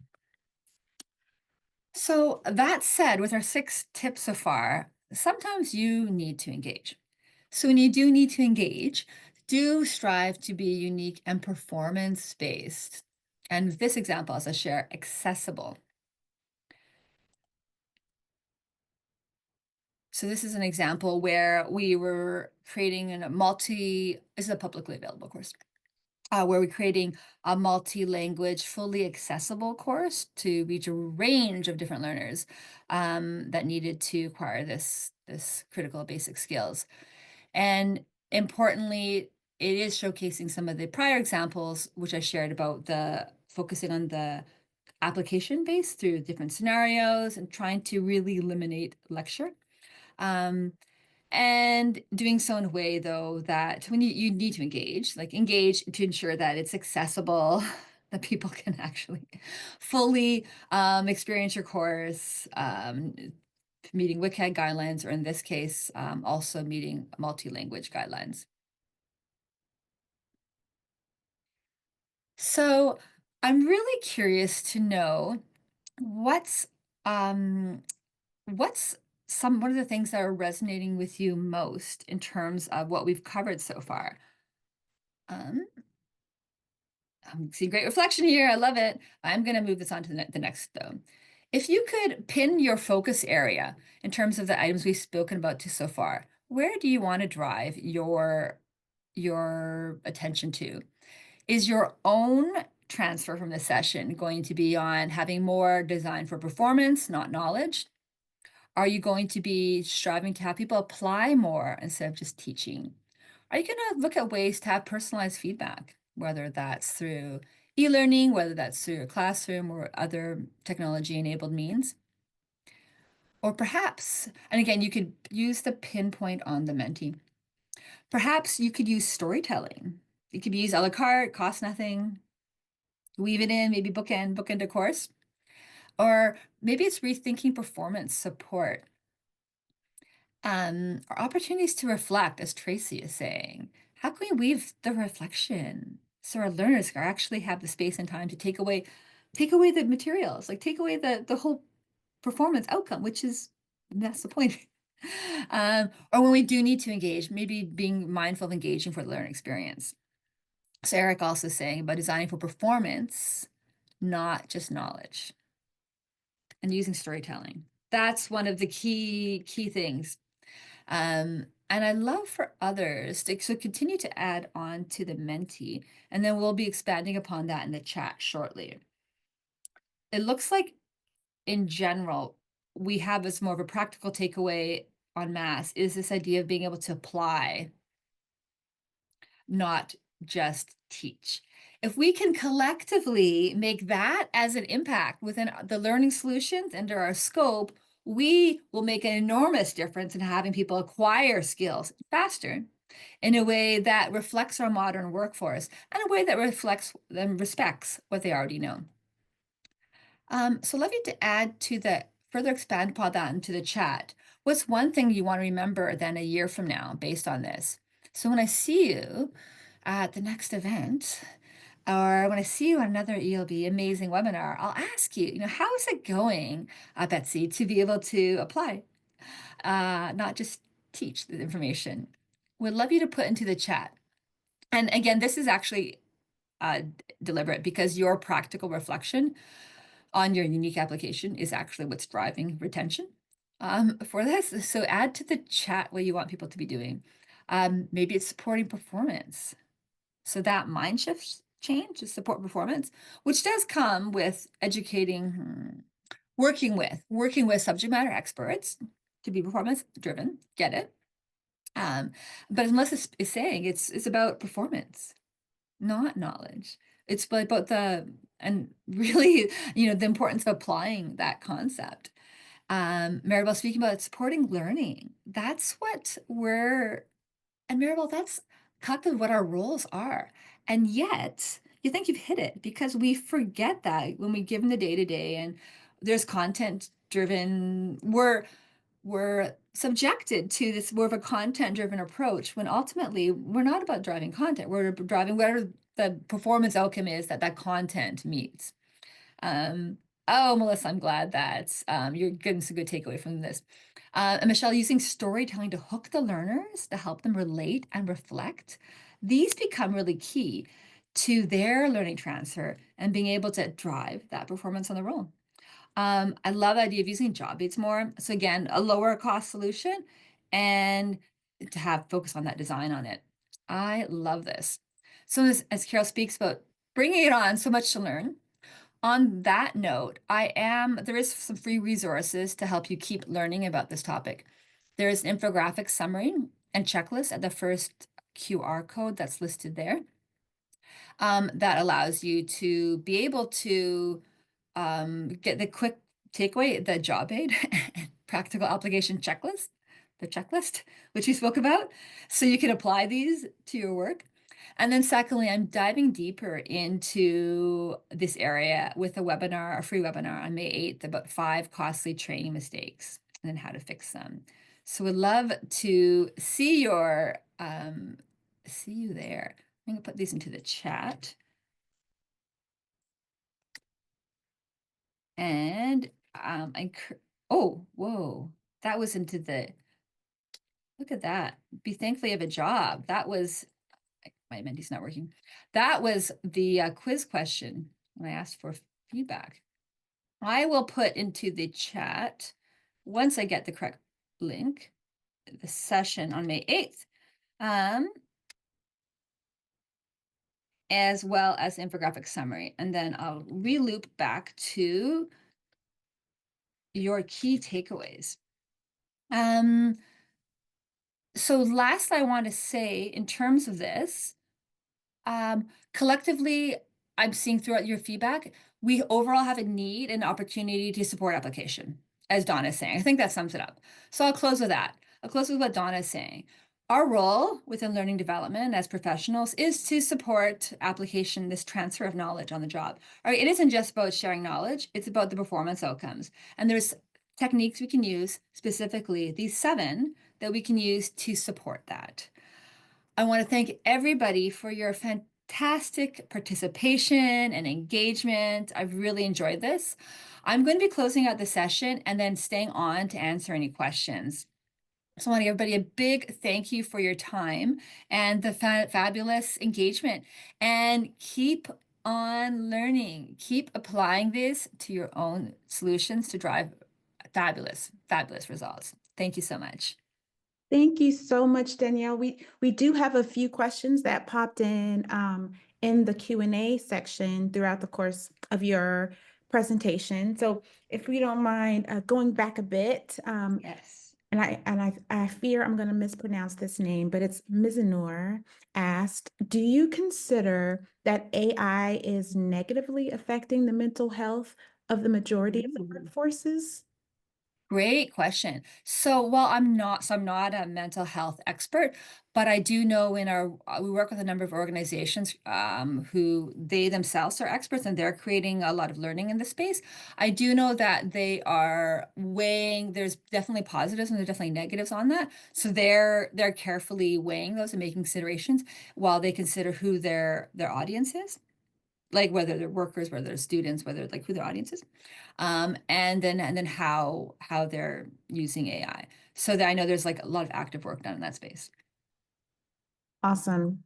So that said, with our 6 tips so far, sometimes you need to engage. So when you do need to engage, do strive to be unique and performance-based. And with this example, as I share, accessible. So this is an example where we were creating this is a publicly available course, where we're creating a multi-language, fully accessible course to reach a range of different learners that needed to acquire this critical basic skills. And importantly, it is showcasing some of the prior examples, which I shared about the focusing on the application base through different scenarios and trying to really eliminate lecture. And doing so in a way, though, that when you need to engage to ensure that it's accessible, that people can actually fully experience your course, meeting WCAG guidelines, or in this case, also meeting multi-language guidelines. So I'm really curious to know what are the things that are resonating with you most in terms of what we've covered so far? I'm seeing great reflection here. I love it. I'm going to move this on to the next, though. If you could pin your focus area in terms of the items we've spoken about so far, where do you want to drive your attention to? Is your own transfer from the session going to be on having more design for performance, not knowledge? Are you going to be striving to have people apply more instead of just teaching? Are you going to look at ways to have personalized feedback, whether that's through e-learning, whether that's through a classroom or other technology-enabled means? Or perhaps, and again, you could use the pinpoint on the Menti. Perhaps you could use storytelling. It could be used a la carte, cost nothing, weave it in, maybe bookend a course. Or maybe it's rethinking performance support. Or opportunities to reflect, as Tracy is saying. How can we weave the reflection so our learners can actually have the space and time to take away the materials, like take away the whole performance outcome, that's the point. Or when we do need to engage, maybe being mindful of engaging for the learning experience. So Eric also saying about designing for performance, not just knowledge, and using storytelling. That's one of the key things. And I love for others to continue to add on to the Menti, and then we'll be expanding upon that in the chat shortly. it looks like in general, we have as more of a practical takeaway on mass is this idea of being able to apply, not just teach. If we can collectively make that as an impact within the learning solutions under our scope, we will make an enormous difference in having people acquire skills faster in a way that reflects our modern workforce and a way that reflects and respects what they already know. So I'd love you to add to the further expand upon that into the chat. What's one thing you want to remember then a year from now based on this? So when I see you at the next event, or when I see you at another ELB amazing webinar, I'll ask you, how is it going, Betsy, to be able to apply, not just teach the information? Would love you to put into the chat. And again, this is actually deliberate because your practical reflection on your unique application is actually what's driving retention for this. So add to the chat what you want people to be doing. Maybe it's supporting performance. So that mind shift change is support performance, which does come with educating, working with subject matter experts to be performance driven, get it. But unless it's saying it's about performance, not knowledge. It's about and really, the importance of applying that concept. Maribel, speaking about supporting learning, that's what and Maribel, that's kind of what our roles are. And yet, you think you've hit it because we forget that when we give them the day-to-day and there's content driven, we're subjected to this more of a content-driven approach when ultimately we're not about driving content. We're driving whatever the performance outcome is that content meets. Oh, Melissa, I'm glad that you're getting some good takeaway from this. And Michelle, using storytelling to hook the learners, to help them relate and reflect, these become really key to their learning transfer and being able to drive that performance on the role. I love the idea of using job aids more. So again, a lower cost solution and to have focus on that design on it. I love this. So as Carol speaks about bringing it on, so much to learn. On that note, there is some free resources to help you keep learning about this topic. There's an infographic summary and checklist at the first QR code that's listed there. That allows you to be able to get the quick takeaway, the job aid, practical application checklist, the checklist, which we spoke about, so you can apply these to your work. And then secondly, I'm diving deeper into this area with a free webinar on May 8th about 5 costly training mistakes and then how to fix them. So we'd love to see you there. I'm gonna put these into the chat. And oh, whoa, that was look at that. Be thankful you have a job. That was, my Mendy's not working. That was the quiz question when I asked for feedback. I will put into the chat, once I get the correct link, the session on May 8th, as well as infographic summary. And then I'll re-loop back to your key takeaways. So last I want to say in terms of this, collectively, I'm seeing throughout your feedback, we overall have a need and opportunity to support application, as Donna is saying. I think that sums it up. So I'll close with that. I'll close with what Donna is saying. Our role within learning development as professionals is to support application, this transfer of knowledge on the job. All right, it isn't just about sharing knowledge, it's about the performance outcomes. And there's techniques we can use, specifically these 7 that we can use to support that. I want to thank everybody for your fantastic participation and engagement. I've really enjoyed this. I'm going to be closing out the session and then staying on to answer any questions. So I want to give everybody a big thank you for your time and the fabulous engagement. And keep on learning. Keep applying this to your own solutions to drive fabulous, fabulous results. Thank you so much. Thank you so much, Danielle. We do have a few questions that popped in the Q&A section throughout the course of your presentation. So if we don't mind going back a bit, Yes. and I fear I'm going to mispronounce this name, but it's Mizanur asked, do you consider that AI is negatively affecting the mental health of the majority of the workforces? Great question. So, well, I'm not a mental health expert, but I do know we work with a number of organizations who they themselves are experts and they're creating a lot of learning in the space. I do know that they are weighing, there's definitely positives and there's definitely negatives on that. So they're carefully weighing those and making considerations while they consider who their audience is, like whether they're workers, whether they're students, whether like who their audience is, and then how they're using AI. So that I know there's like a lot of active work done in that space. Awesome.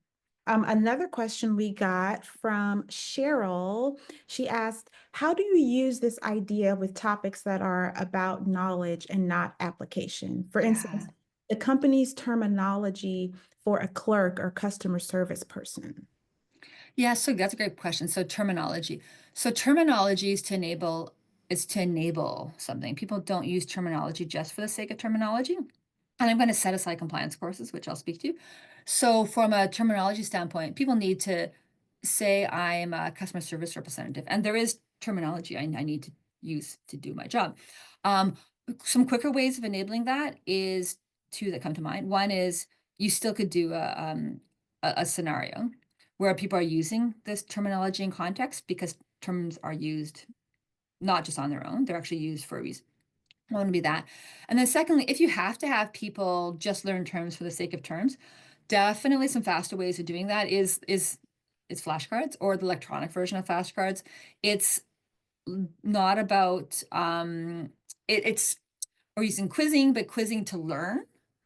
Another question we got from Cheryl. She asked, how do you use this idea with topics that are about knowledge and not application? For instance, Yeah. the company's terminology for a clerk or customer service person. Yeah, so that's a great question. So terminology. So terminology is to enable something. People don't use terminology just for the sake of terminology. And I'm going to set aside compliance courses, which I'll speak to. So from a terminology standpoint, people need to say I'm a customer service representative, and there is terminology I need to use to do my job. Um, some quicker ways of enabling that is two that come to mind. One is you still could do a scenario where people are using this terminology in context because terms are used not just on their own, they're actually used for a reason. One would be that. And then secondly, if you have to have people just learn terms for the sake of terms, definitely some faster ways of doing that is flashcards or the electronic version of flashcards. It's not about it's or using quizzing, but quizzing to learn.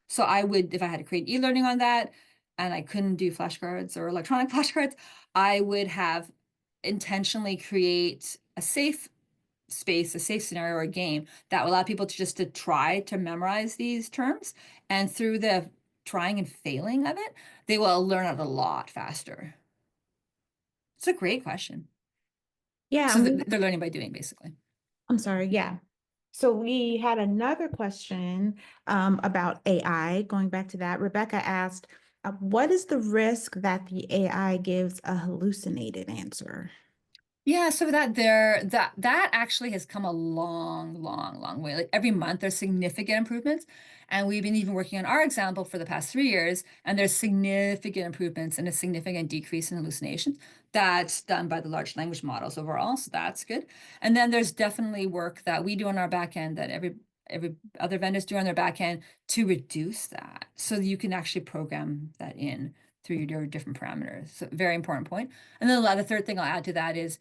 So I would, if I had to create e-learning on that and I couldn't do flashcards or electronic flashcards, I would have intentionally create a safe space, a safe scenario or a game that will allow people to just to try to memorize these terms. And through the trying and failing of it, they will learn it a lot faster. It's a great question. Yeah, So and we they're learning by doing, basically. I'm sorry, yeah. So we had another question about AI. Going back to that, Rebecca asked, what is the risk that the AI gives a hallucinated answer? Yeah, so that actually has come a long way. Like every month there's significant improvements. And we've been even working on our example for the past 3 years, and there's significant improvements and a significant decrease in hallucinations. That's done by the large language models overall, so that's good. And then there's definitely work that we do on our back end that every other vendors do on their back end to reduce that. So you can actually program that in through your different parameters. So very important point. And then the third thing I'll add to that is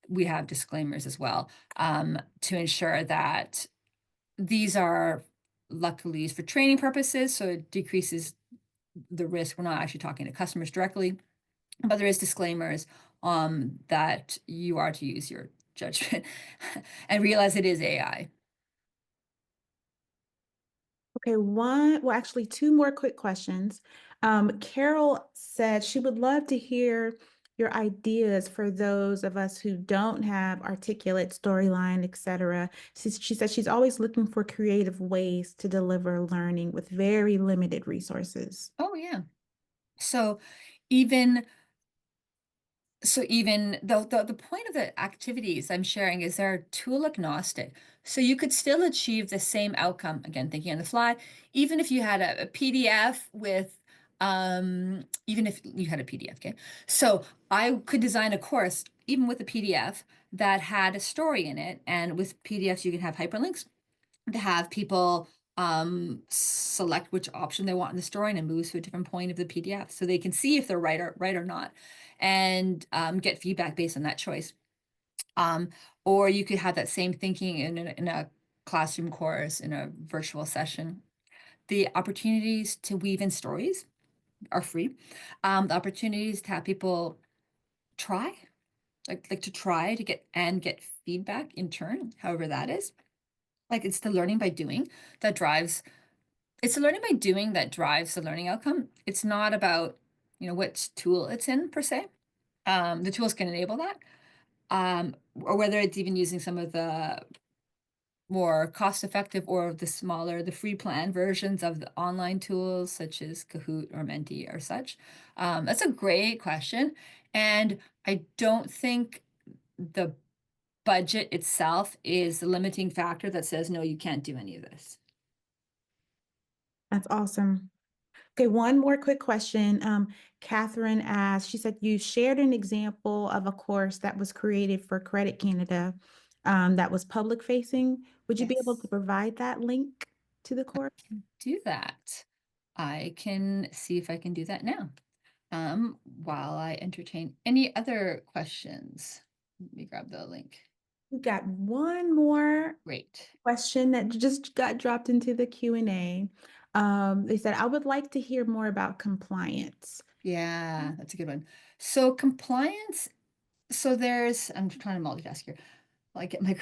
we have disclaimers as well to ensure that these are luckily used for training purposes, so it decreases the risk. We're not actually talking to customers directly, but there is disclaimers that you are to use your judgment and realize it is AI. Okay, well, actually, two more quick questions. Carol said she would love to hear your ideas for those of us who don't have articulate storyline, etc. She said she's always looking for creative ways to deliver learning with very limited resources. Oh yeah. So even even the point of the activities I'm sharing is they're tool agnostic. So you could still achieve the same outcome, again, thinking on the fly, even if you had a PDF with, even if you had a PDF, okay? So I could design a course, even with a PDF, that had a story in it. And with PDFs, you can have hyperlinks to have people select which option they want in the story and it moves to a different point of the PDF so they can see if they're right or not and get feedback based on that choice. Or you could have that same thinking in a classroom course, in a virtual session. The opportunities to weave in stories are free. The opportunities to have people try, like to try to get feedback in turn, however that is. Like it's the learning by doing that drives it's the learning by doing that drives the learning outcome. It's not about, which tool it's in per se. The tools can enable that, or whether it's even using some of the more cost-effective or the free plan versions of the online tools such as Kahoot or Menti or such. That's a great question. And I don't think the budget itself is the limiting factor that says, no, you can't do any of this. That's awesome. Okay, one more quick question. Catherine asked, she said, you shared an example of a course that was created for Credit Canada that was public facing. Would you be able to provide that link to the course? I can do that. I can see if I can do that now. While I entertain any other questions. Let me grab the link. We've got one more Great question that just got dropped into the Q&A. They said, I would like to hear more about compliance. Yeah, that's a good one. So compliance, I'm trying to multitask here. I get my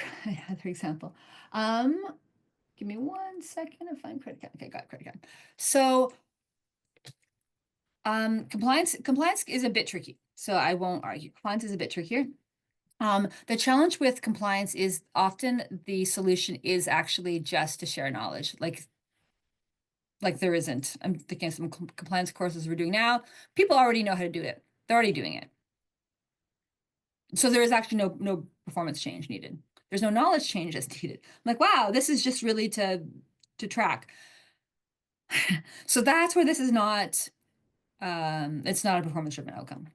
other example. Give me 1 second to find credit card. Okay, got credit card. So compliance is a bit tricky. So I won't argue. Compliance is a bit trickier. The challenge with compliance is often the solution is actually just to share knowledge. Like there isn't. I'm thinking of some compliance courses we're doing now. People already know how to do it. They're already doing it. So there is actually no performance change needed. There's no knowledge change that's needed. I'm like, wow, this is just really to track. So that's where this is not, it's not a performance-driven outcome.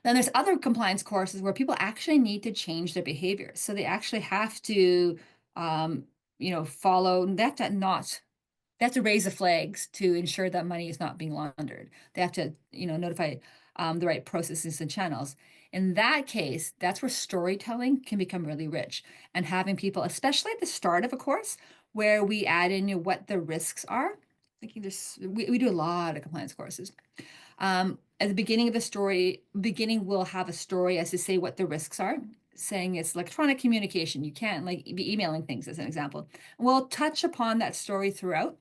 Then there's other compliance courses where people actually need to change their behavior. So they actually have to, follow, they have to raise the flags to ensure that money is not being laundered. They have to, notify the right processes and channels. In that case, that's where storytelling can become really rich, and having people, especially at the start of a course, where we add in what the risks are. Thinking we do a lot of compliance courses. At the beginning of the we'll have a story as to say what the risks are, saying it's electronic communication. You can't be emailing things, as an example. We'll touch upon that story throughout,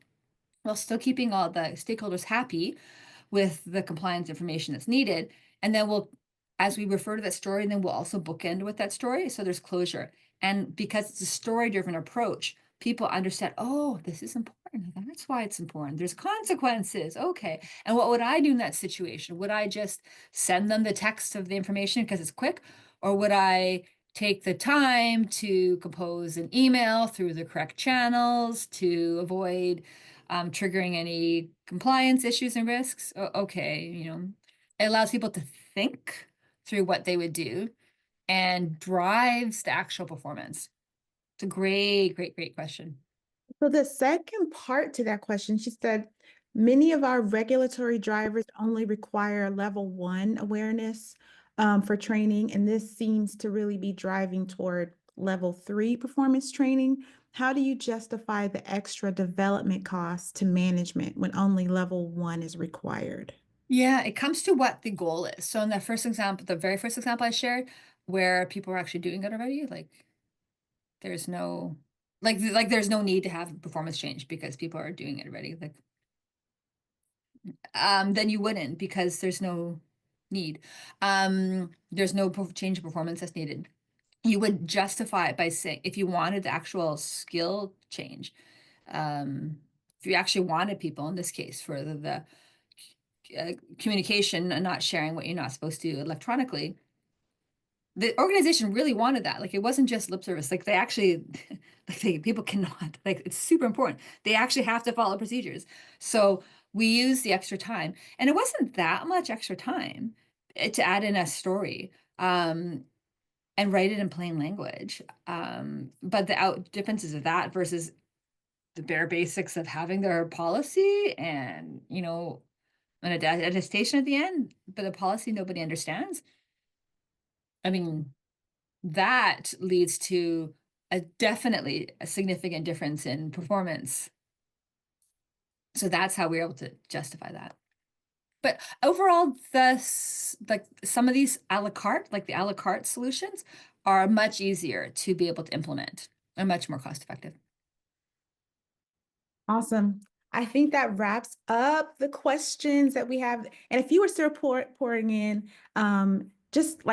while still keeping all the stakeholders happy with the compliance information that's needed. And then as we refer to that story, then we'll also bookend with that story, so there's closure. And because it's a story-driven approach, people understand, oh, this is important. That's why it's important. There's consequences. Okay. And what would I do in that situation? Would I just send them the text of the information because it's quick? Or would I take the time to compose an email through the correct channels to avoid triggering any compliance issues and risks? Okay. It allows people to think through what they would do and drives the actual performance. It's a great question. So the second part to that question, she said, many of our regulatory drivers only require level 1 awareness for training, and this seems to really be driving toward level 3 performance training. How do you justify the extra development costs to management when only level 1 is required? Yeah, it comes to what the goal is. So in the very first example I shared, where people are actually doing it already, there's no there's no need to have performance change because people are doing it already. Then you wouldn't, because there's no need. There's no change of performance that's needed. You would justify it by saying, if you wanted the actual skill change, if you actually wanted people, in this case, for the communication and not sharing what you're not supposed to electronically, the organization really wanted that. It wasn't just lip service. They actually, people cannot, it's super important. They actually have to follow procedures. So we use the extra time, and it wasn't that much extra time to add in a story and write it in plain language. But the differences of that versus the bare basics of having their policy and, an attestation at the end, but a policy nobody understands. I mean, that leads to definitely a significant difference in performance. So that's how we're able to justify that. But overall, some of these a la carte, the a la carte solutions, are much easier to be able to implement and much more cost effective. Awesome. I think that wraps up the questions that we have. And if you were still pouring in, just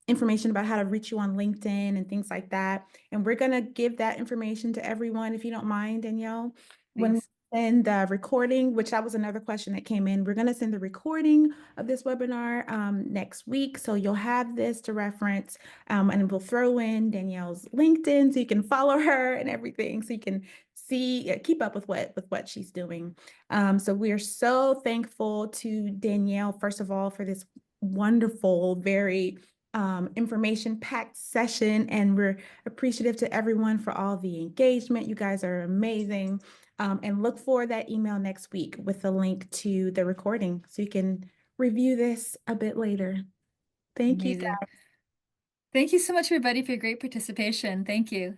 information about how to reach you on LinkedIn and things like that. And we're going to give that information to everyone, if you don't mind, Danielle. When we Please. send the recording, which that was another question that came in, we're going to send the recording of this webinar next week. So you'll have this to reference, and we'll throw in Danielle's LinkedIn so you can follow her and everything, so you can see, keep up with what she's doing. So we are so thankful to Danielle, first of all, for this wonderful, very information-packed session, and we're appreciative to everyone for all the engagement. You guys are amazing, and look for that email next week with a link to the recording so you can review this a bit later. Thank you, Amazing. guys. Thank you so much, everybody, for your great participation. Thank you.